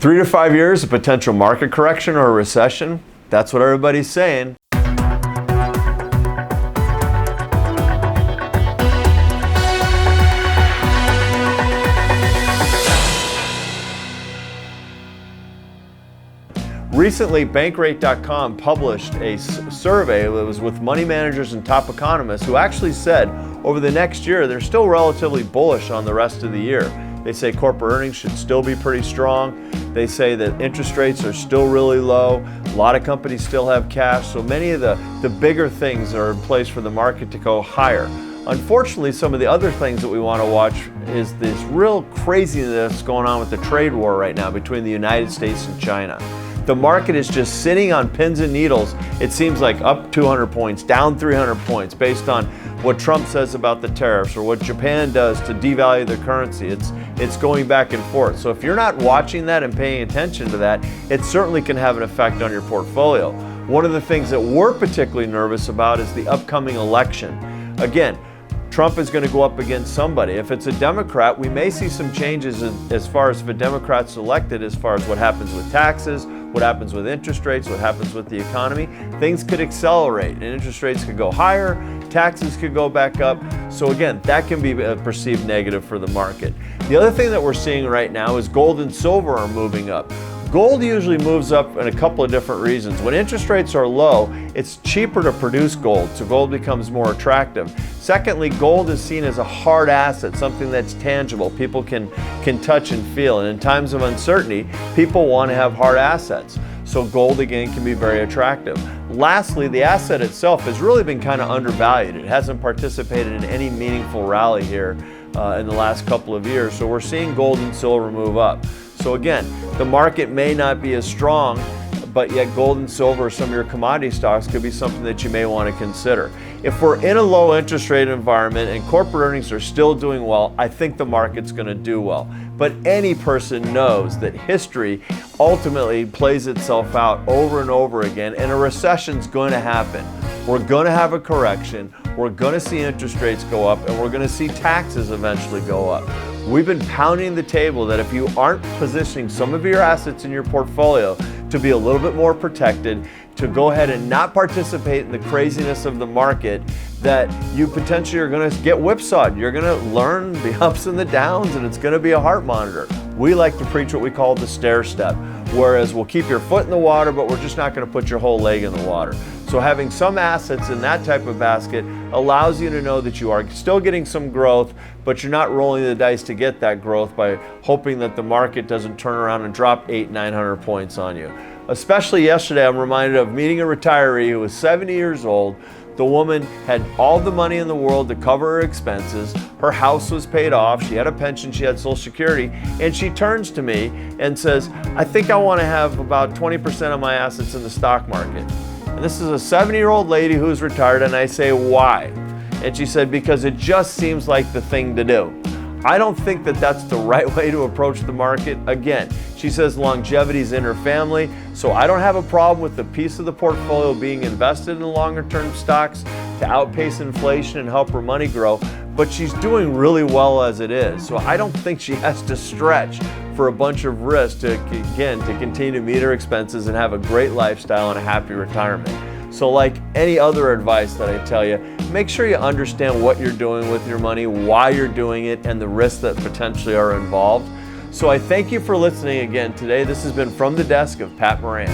3 to 5 years, a potential market correction or a recession? That's what everybody's saying. Recently, Bankrate.com published a survey that was with money managers and top economists who actually said over the next year they're still relatively bullish on the rest of the year. They say corporate earnings should still be pretty strong. They say that interest rates are still really low. A lot of companies still have cash. So many of the bigger things are in place for the market to go higher. Unfortunately, some of the other things that we want to watch is this real craziness going on with the trade war right now between the United States and China. The market is just sitting on pins and needles. It seems like up 200 points, down 300 points based on what Trump says about the tariffs or what Japan does to devalue their currency. It's going back and forth. So if you're not watching that and paying attention to that, it certainly can have an effect on your portfolio. One of the things that we're particularly nervous about is the upcoming election. Again, Trump is going to go up against somebody. If it's a Democrat, we may see some changes as far as if a Democrat's elected, as far as what happens with taxes, what happens with interest rates, what happens with the economy. Things could accelerate and interest rates could go higher, taxes could go back up. So again, that can be a perceived negative for the market. The other thing that we're seeing right now is gold and silver are moving up. Gold usually moves up in a couple of different reasons. When interest rates are low, it's cheaper to produce gold, so gold becomes more attractive. Secondly, gold is seen as a hard asset, something that's tangible, people can touch and feel. And in times of uncertainty, people want to have hard assets. So gold, again, can be very attractive. Lastly, the asset itself has really been kind of undervalued. It hasn't participated in any meaningful rally here in the last couple of years. So we're seeing gold and silver move up. So again, the market may not be as strong, but yet gold and silver or some of your commodity stocks could be something that you may want to consider. If we're in a low interest rate environment and corporate earnings are still doing well, I think the market's going to do well. But any person knows that history ultimately plays itself out over and over again, and a recession's going to happen. We're going to have a correction, we're going to see interest rates go up, and we're going to see taxes eventually go up. We've been pounding the table that if you aren't positioning some of your assets in your portfolio to be a little bit more protected, to go ahead and not participate in the craziness of the market, that you potentially are going to get whipsawed. You're going to learn the ups and the downs, and it's going to be a heart monitor. We like to preach what we call the stair step, whereas we'll keep your foot in the water, but we're just not going to put your whole leg in the water. So having some assets in that type of basket allows you to know that you are still getting some growth, but you're not rolling the dice to get that growth by hoping that the market doesn't turn around and drop 800-900 points on you. Especially yesterday, I'm reminded of meeting a retiree who was 70 years old. The woman had all the money in the world to cover her expenses. Her house was paid off. She had a pension. She had Social Security. And she turns to me and says, I think I want to have about 20% of my assets in the stock market. And this is a 70-year-old lady who's retired, and I say, why? And she said, because it just seems like the thing to do. I don't think that that's the right way to approach the market. Again, she says longevity's in her family, so I don't have a problem with the piece of the portfolio being invested in longer-term stocks to outpace inflation and help her money grow, but she's doing really well as it is. So I don't think she has to stretch for a bunch of risk to continue to meet her expenses and have a great lifestyle and a happy retirement. So like any other advice that I tell you, make sure you understand what you're doing with your money, why you're doing it, and the risks that potentially are involved. So I thank you for listening again today. This has been From the Desk of Pat Moran.